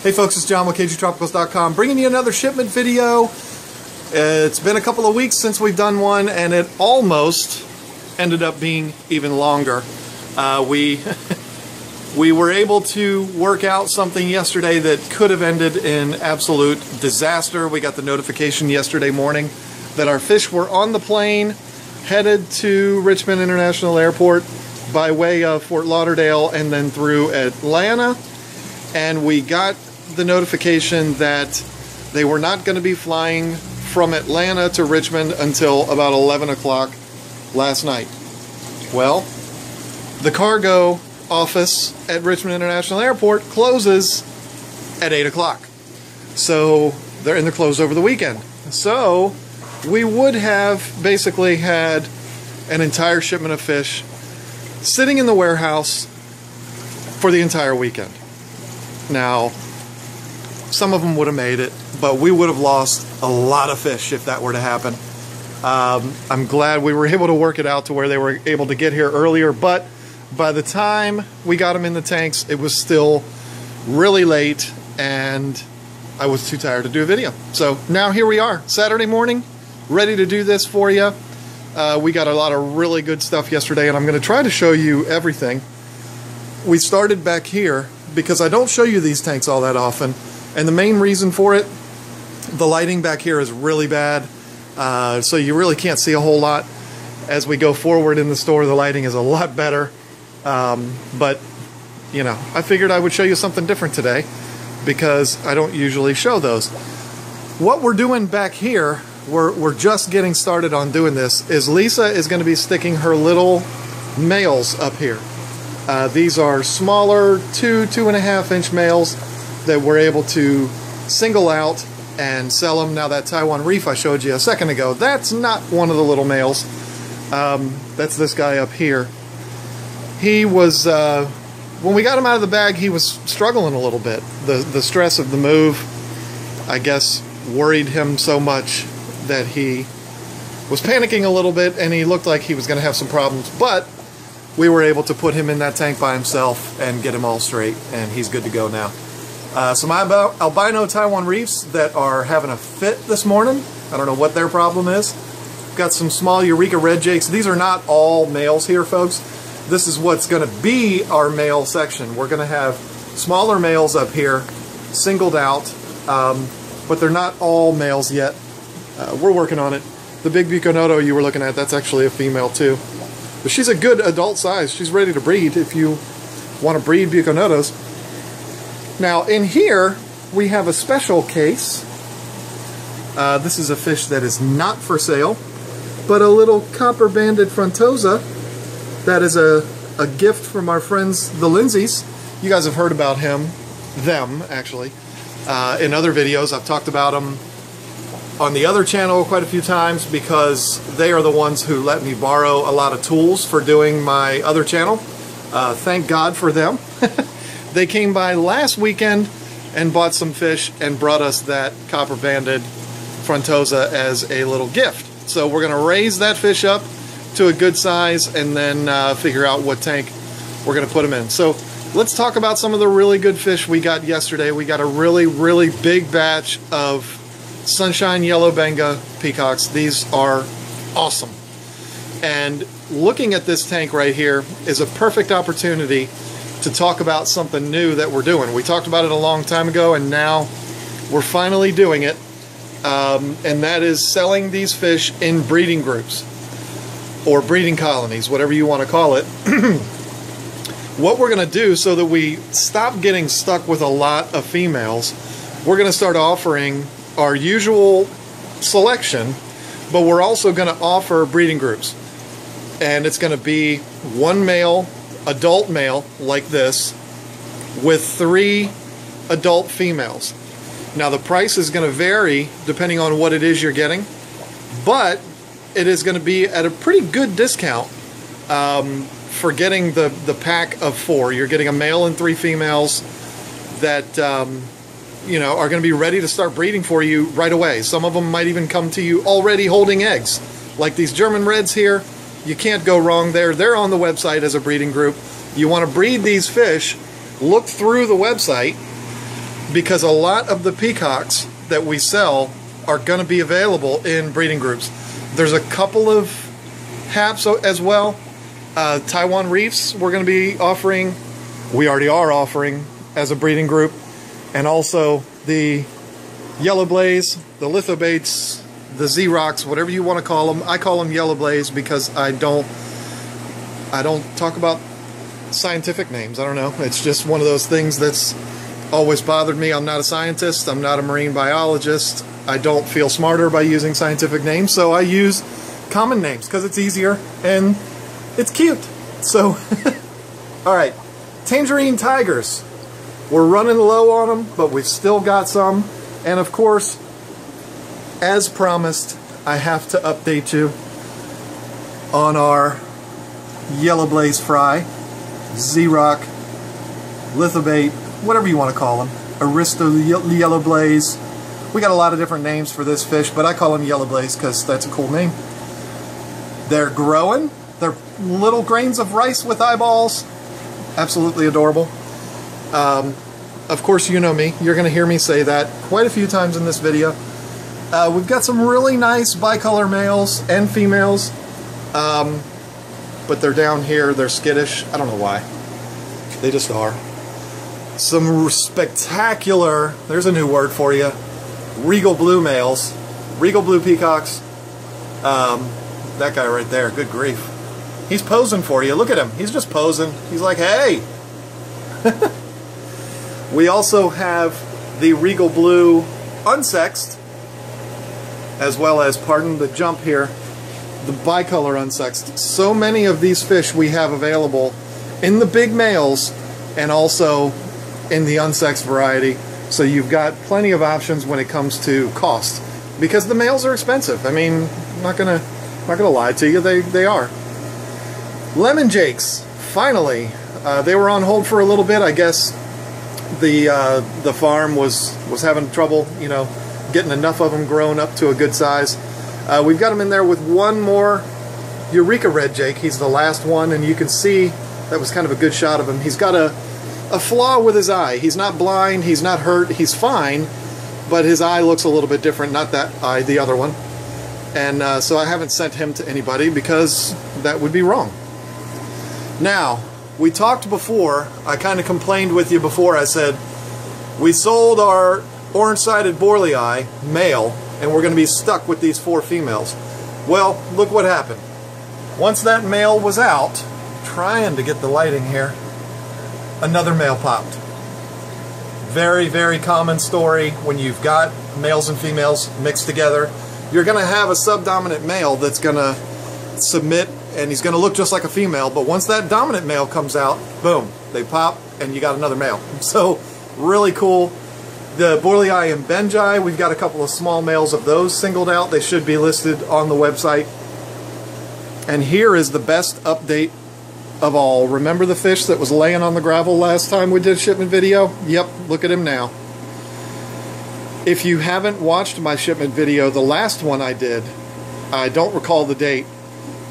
Hey folks, it's John with KGTropicals.com bringing you another shipment video. It's been a couple of weeks since we've done one, and it almost ended up being even longer. We were able to work out something yesterday that could have ended in absolute disaster. We got the notification yesterday morning that our fish were on the plane headed to Richmond International Airport by way of Fort Lauderdale and then through Atlanta. And we got the notification that they were not going to be flying from Atlanta to Richmond until about 11 o'clock last night. Well, the cargo office at Richmond International Airport closes at 8 o'clock. So they're closed over the weekend. So we would have basically had an entire shipment of fish sitting in the warehouse for the entire weekend. Now, some of them would have made it, but we would have lost a lot of fish if that were to happen. I'm glad we were able to work it out to where they were able to get here earlier, but by the time we got them in the tanks, it was still really late and I was too tired to do a video. So now here we are, Saturday morning, ready to do this for you. We got a lot of really good stuff yesterday, and I'm going to try to show you everything. We started back here because I don't show you these tanks all that often, and the main reason for it, the lighting back here is really bad, so you really can't see a whole lot. As we go forward in the store, the lighting is a lot better, but you know, I figured I would show you something different today because I don't usually show those. What we're doing back here, we're just getting started on doing this, is Lisa is going to be sticking her little males up here. These are smaller 2.5 inch males that we're able to single out and sell them. Now that Taiwan reef I showed you a second ago, that's not one of the little males. That's this guy up here. He was, when we got him out of the bag, he was struggling a little bit. The stress of the move, I guess, worried him so much that he was panicking a little bit, and he looked like he was going to have some problems, but we were able to put him in that tank by himself and get him all straight, and he's good to go now. Some albino Taiwan reefs that are having a fit this morning. I don't know what their problem is. Got some small Eureka red jakes. These are not all males here, folks. This is what's going to be our male section. We're going to have smaller males up here, singled out, but they're not all males yet. We're working on it. The big Buconoto you were looking at, that's actually a female too. But she's a good adult size. She's ready to breed if you want to breed Buconotos. Now in here, we have a special case. This is a fish that is not for sale, but a little copper-banded frontosa. That is a gift from our friends, the Lindsays. You guys have heard about them actually, in other videos. I've talked about them on the other channel quite a few times because they are the ones who let me borrow a lot of tools for doing my other channel. Thank God for them. They came by last weekend and bought some fish and brought us that copper-banded frontosa as a little gift. So we're going to raise that fish up to a good size and then figure out what tank we're going to put them in. So let's talk about some of the really good fish we got yesterday. We got a really, really big batch of sunshine yellow benga peacocks. These are awesome. And looking at this tank right here is a perfect opportunity to talk about something new that we're doing. We talked about it a long time ago, and now we're finally doing it. And that is selling these fish in breeding groups or breeding colonies, whatever you want to call it. What we're going to do so that we stop getting stuck with a lot of females, we're going to start offering our usual selection, but we're also going to offer breeding groups. And it's going to be one male, adult male like this, with 3 adult females. Now the price is going to vary depending on what it is you're getting, but it is going to be at a pretty good discount for getting the pack of 4. You're getting a male and 3 females that you know, are going to be ready to start breeding for you right away. Some of them might even come to you already holding eggs, like these German Reds here. You can't go wrong there. They're on the website as a breeding group. You want to breed these fish, look through the website, because a lot of the peacocks that we sell are going to be available in breeding groups. There's a couple of haps as well. Taiwan Reefs we're going to be offering. We already are offering as a breeding group. And also the Yellow Blaze, the Lithobates, the Xerox, whatever you want to call them. I call them Yellow Blaze because I don't talk about scientific names. I don't know. It's just one of those things that's always bothered me. I'm not a scientist. I'm not a marine biologist. I don't feel smarter by using scientific names, so I use common names because it's easier and it's cute. So, all right, Tangerine Tigers. We're running low on them, but we've still got some. And of course, as promised, I have to update you on our Yellow Blaze Fry, Xerox, Lithobate, whatever you want to call them, Aristo Yellow Blaze. We got a lot of different names for this fish, but I call them Yellow Blaze because that's a cool name. They're growing. They're little grains of rice with eyeballs. Absolutely adorable. Of course, you know me. You're going to hear me say that quite a few times in this video. We've got some really nice bicolor males and females, but they're down here. They're skittish. I don't know why. They just are. Some spectacular, there's a new word for you, regal blue males, regal blue peacocks. That guy right there, good grief. He's posing for you. Look at him. He's just posing. He's like, hey. We also have the regal blue unsexed, as well as, pardon the jump here, the bicolor unsexed. So many of these fish we have available in the big males and also in the unsexed variety. So you've got plenty of options when it comes to cost, because the males are expensive. I mean, I'm not gonna lie to you, they are. Lemon Jakes, finally. They were on hold for a little bit. I guess the farm was having trouble, you know, getting enough of them grown up to a good size. We've got them in there with one more Eureka Red Jake. He's the last one, and you can see that was kind of a good shot of him. He's got a flaw with his eye. He's not blind, he's not hurt, he's fine, but his eye looks a little bit different. Not that eye, the other one. And so I haven't sent him to anybody because that would be wrong. Now, we talked before, I kind of complained with you before. I said, we sold our orange-sided Borlei male, and we're going to be stuck with these 4 females. Well, look what happened. Once that male was out, trying to get the lighting here, another male popped. Very, very common story when you've got males and females mixed together. You're going to have a subdominant male that's going to submit, and he's going to look just like a female, but once that dominant male comes out, boom, they pop, and you got another male. So, really cool. The Borlei and Benjai, we've got a couple of small males of those singled out. They should be listed on the website. And here is the best update of all. Remember the fish that was laying on the gravel last time we did a shipment video? Yep, look at him now. If you haven't watched my shipment video, the last one I did, I don't recall the date,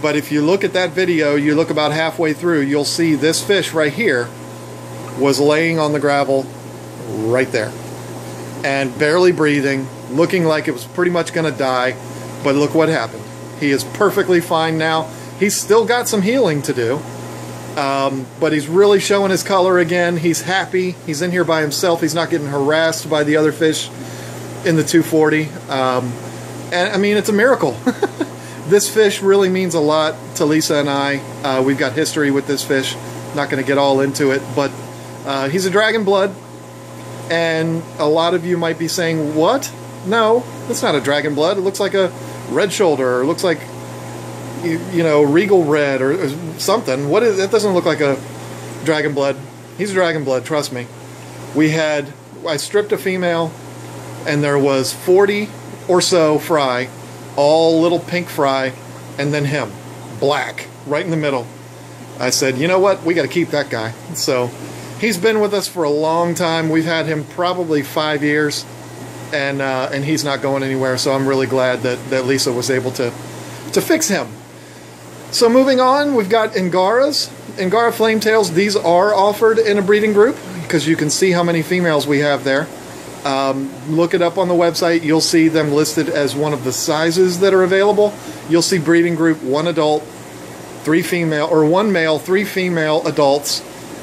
but if you look at that video, you look about halfway through, you'll see this fish right here was laying on the gravel right there. And barely breathing, looking like it was pretty much going to die, but look what happened. He is perfectly fine now. He's still got some healing to do, but he's really showing his color again. He's happy. He's in here by himself. He's not getting harassed by the other fish in the 240. And I mean, it's a miracle. This fish really means a lot to Lisa and I. We've got history with this fish. Not going to get all into it, but he's a dragon blood. And a lot of you might be saying, what? No, it's not a dragon blood. It looks like a red shoulder, or it looks like, you know, regal red or something. What is, that doesn't look like a dragon blood. He's a dragon blood, trust me. I stripped a female, and there was 40 or so fry, all little pink fry, and then him, black, right in the middle. I said, you know what, we got to keep that guy. So he's been with us for a long time. We've had him probably 5 years, and he's not going anywhere. So I'm really glad that Lisa was able to fix him. So moving on, we've got Angaras, Angara Flametails. These are offered in a breeding group because you can see how many females we have there. Look it up on the website. You'll see them listed as one of the sizes that are available. You'll see breeding group 1 adult, 3 female, or 1 male, 3 female adults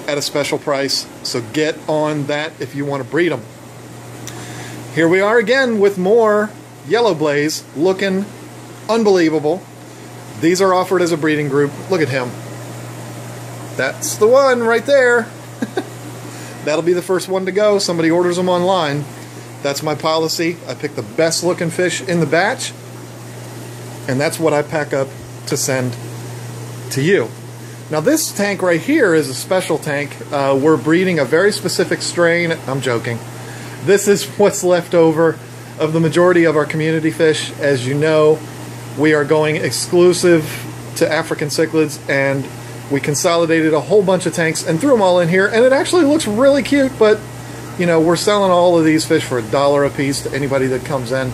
at a special price. So get on that if you want to breed them. Here we are again with more yellow blaze, looking unbelievable. These are offered as a breeding group. Look at him. That's the one right there. That'll be the first one to go. Somebody orders them online. That's my policy. I pick the best looking fish in the batch, and that's what I pack up to send to you. Now this tank right here is a special tank. We're breeding a very specific strain. I'm joking. This is what's left over of the majority of our community fish. As you know, we are going exclusive to African cichlids, and we consolidated a whole bunch of tanks and threw them all in here, and it actually looks really cute. But you know, we're selling all of these fish for $1 a piece to anybody that comes in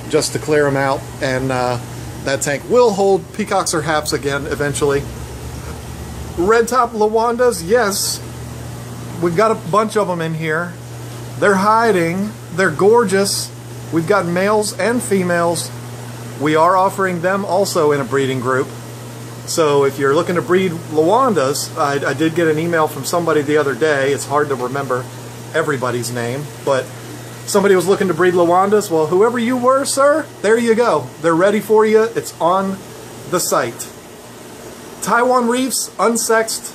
just to clear them out, and that tank will hold peacocks or haps again eventually. Red top lawandas, yes, we've got a bunch of them in here. They're hiding. They're gorgeous. We've got males and females. We are offering them also in a breeding group. So if you're looking to breed lawandas, I did get an email from somebody the other day. It's hard to remember everybody's name, but somebody was looking to breed lawandas. Well, whoever you were, sir, there you go. They're ready for you. It's on the site. Taiwan reefs, unsexed,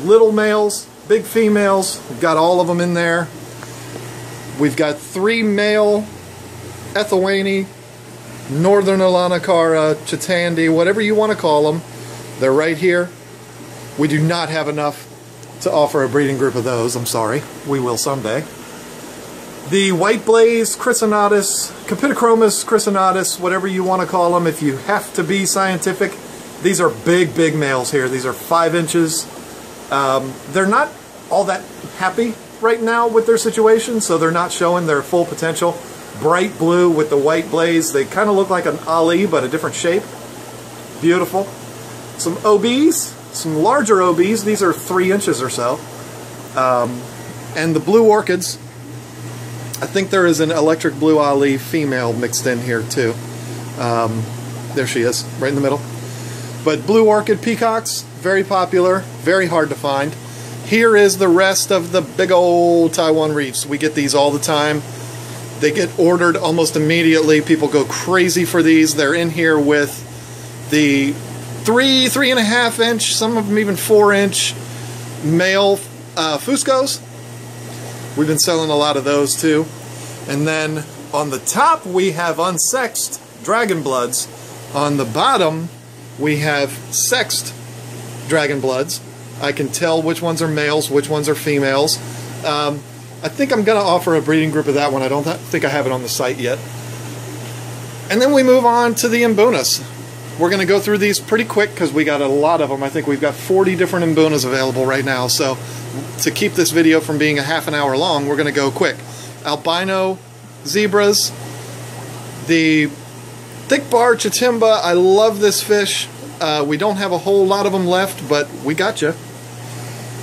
little males, big females. We've got all of them in there. We've got 3 male Ethioani, Northern Alanacara, Chitandi, whatever you want to call them. They're right here. We do not have enough to offer a breeding group of those. I'm sorry. We will someday. The white blaze Chrysonotus, Capitochromis Chrysonotus, whatever you want to call them, if you have to be scientific. These are big, big males here. These are 5 inches. They're not all that happy right now with their situation, so they're not showing their full potential. Bright blue with the white blaze. They kind of look like an Ali, but a different shape. Beautiful. Some OBs, some larger OBs. These are 3 inches or so. And the blue orchids. I think there is an electric blue Ali female mixed in here too. There she is, right in the middle. But blue orchid peacocks, very popular, very hard to find. Here is the rest of the big old Taiwan reefs. We get these all the time. They get ordered almost immediately. People go crazy for these. They're in here with the 3.5 inch, some of them even 4-inch male Fuscos. We've been selling a lot of those too. And then on the top we have unsexed dragon bloods. On the bottom we have sexed dragon bloods. I can tell which ones are males, which ones are females. I think I'm going to offer a breeding group of that one. I don't think I have it on the site yet. And then we move on to the Mbunas. We're going to go through these pretty quick because we got a lot of them. I think we've got 40 different Mbunas available right now. So to keep this video from being a half an hour long, we're going to go quick. Albino zebras. The thick bar chitimba. I love this fish. We don't have a whole lot of them left, but we got you.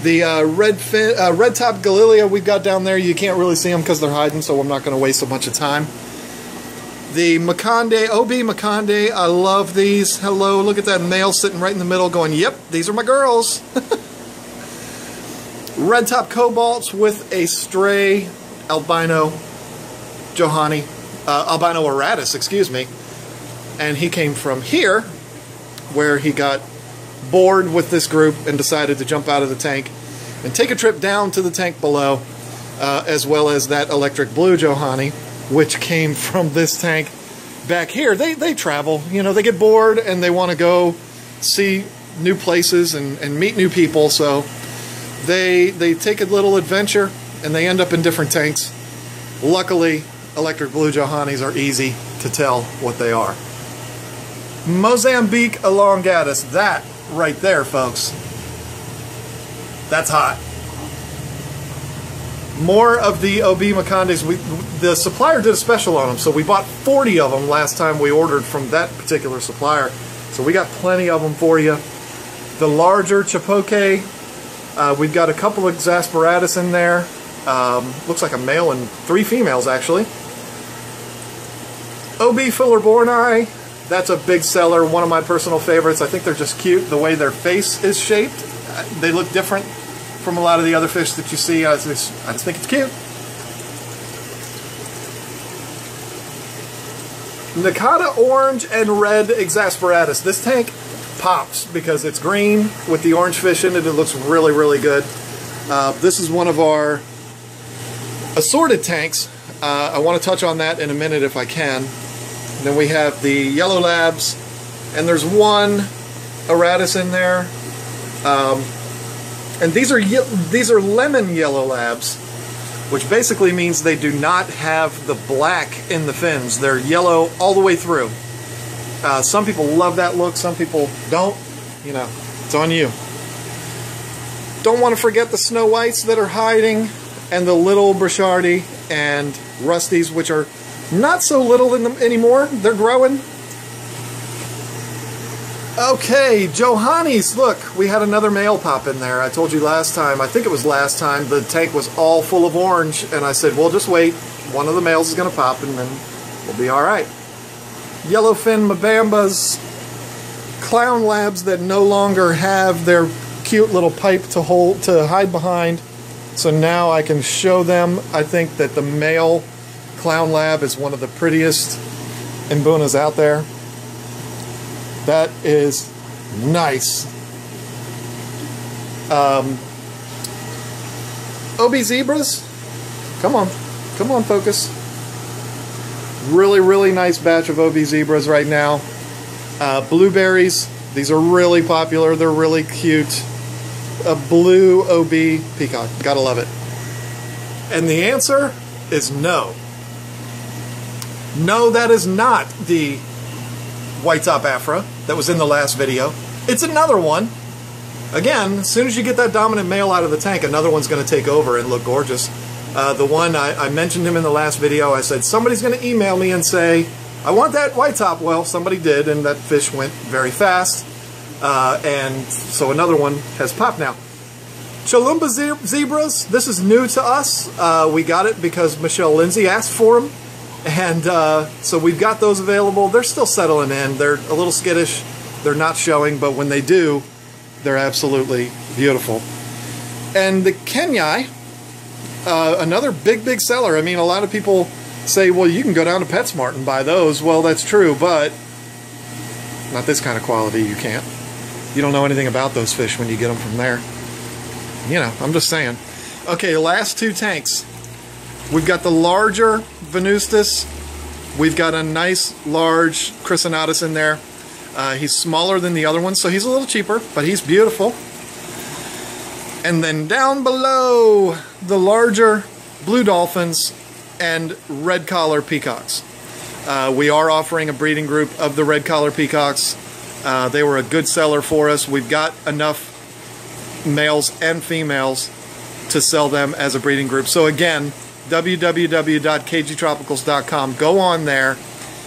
The red top Galilia we've got down there, you can't really see them because they're hiding, so I'm not going to waste a bunch of time. The Maconde, OB Maconde, I love these. Hello, look at that male sitting right in the middle going, yep, these are my girls. Red top cobalts with a stray albino Johanni, albino Aratus, excuse me. And he came from here, where he got bored with this group and decided to jump out of the tank and take a trip down to the tank below, as well as that electric blue Johanni, which came from this tank back here. They travel, you know, they get bored and they want to go see new places and meet new people, so they take a little adventure and they end up in different tanks. Luckily, electric blue Johannis are easy to tell what they are. Mozambique elongatus, that right there, folks. That's hot. More of the OB Macondes. The supplier did a special on them, so we bought 40 of them last time we ordered from that particular supplier. So we got plenty of them for you. The larger Chipoke, we've got a couple of Exasperatus in there. Looks like a male and 3 females, actually. OB Fullerborni, that's a big seller, one of my personal favorites. I think they're just cute, the way their face is shaped. They look different from a lot of the other fish that you see. I just think it's cute. Nakata orange and red exasperatus. This tank pops because it's green with the orange fish in it. It looks really, really good. This is one of our assorted tanks. I want to touch on that in a minute if I can. And then we have the yellow labs, and there's one Aratus in there. And these are lemon yellow labs, which basically means they do not have the black in the fins. They're yellow all the way through. Some people love that look, some people don't. You know, it's on you. Don't want to forget the snow whites that are hiding, and the little Brichardi and Rusties, which are not so little in them anymore. They're growing. Okay, Johannes, look, we had another male pop in there. I told you last time, I think it was last time, the tank was all full of orange, and I said, well, just wait. One of the males is going to pop, and then we'll be all right. Yellowfin Mabambas, clown labs that no longer have their cute little pipe to hide behind. So now I can show them. I think that the male clown lab is one of the prettiest Mbunas out there. That is nice. OB zebras. Come on, focus. Really, really nice batch of OB zebras right now. Blueberries. These are really popular. They're really cute. A blue OB peacock. Gotta love it. And the answer is no. No, that is not the white top Afra that was in the last video. It's another one. Again, as soon as you get that dominant male out of the tank, another one's going to take over and look gorgeous. The one, I mentioned him in the last video. I said, somebody's going to email me and say, I want that white top. Well, somebody did, and that fish went very fast. And so another one has popped now. Cholumba zebras, this is new to us. We got it because Michelle Lindsay asked for them. And so we've got those available. They're still settling in. They're a little skittish. They're not showing, but when they do, they're absolutely beautiful. And the Kenyai, another big seller. I mean, a lot of people say, well, you can go down to PetSmart and buy those. Well, that's true, but not this kind of quality. You can't. You don't know anything about those fish when you get them from there. You know, I'm just saying. Okay, last 2 tanks. We've got the larger Venustus. We've got a nice large Chrysonatus in there. He's smaller than the other ones, so he's a little cheaper, but he's beautiful. And then down below, the larger blue dolphins and red collar peacocks. We are offering a breeding group of the red collar peacocks. They were a good seller for us. We've got enough males and females to sell them as a breeding group. So again, www.KGTropicals.com. Go on there.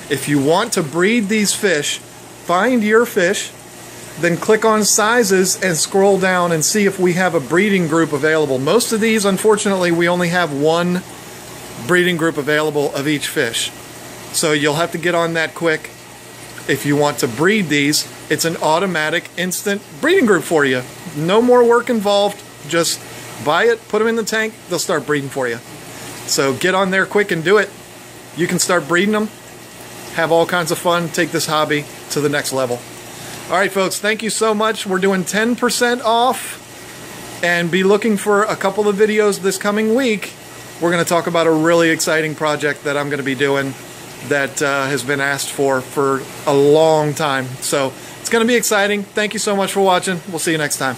If you want to breed these fish, find your fish, then click on sizes and scroll down and see if we have a breeding group available. Most of these, unfortunately, we only have one breeding group available of each fish. So you'll have to get on that quick. If you want to breed these, it's an automatic instant breeding group for you. No more work involved. Just buy it, put them in the tank, they'll start breeding for you. So get on there quick and do it. You can start breeding them, have all kinds of fun, take this hobby to the next level. All right, folks, thank you so much. We're doing 10% off, and be looking for a couple of videos this coming week. We're going to talk about a really exciting project that I'm going to be doing that has been asked for a long time. So it's going to be exciting. Thank you so much for watching. We'll see you next time.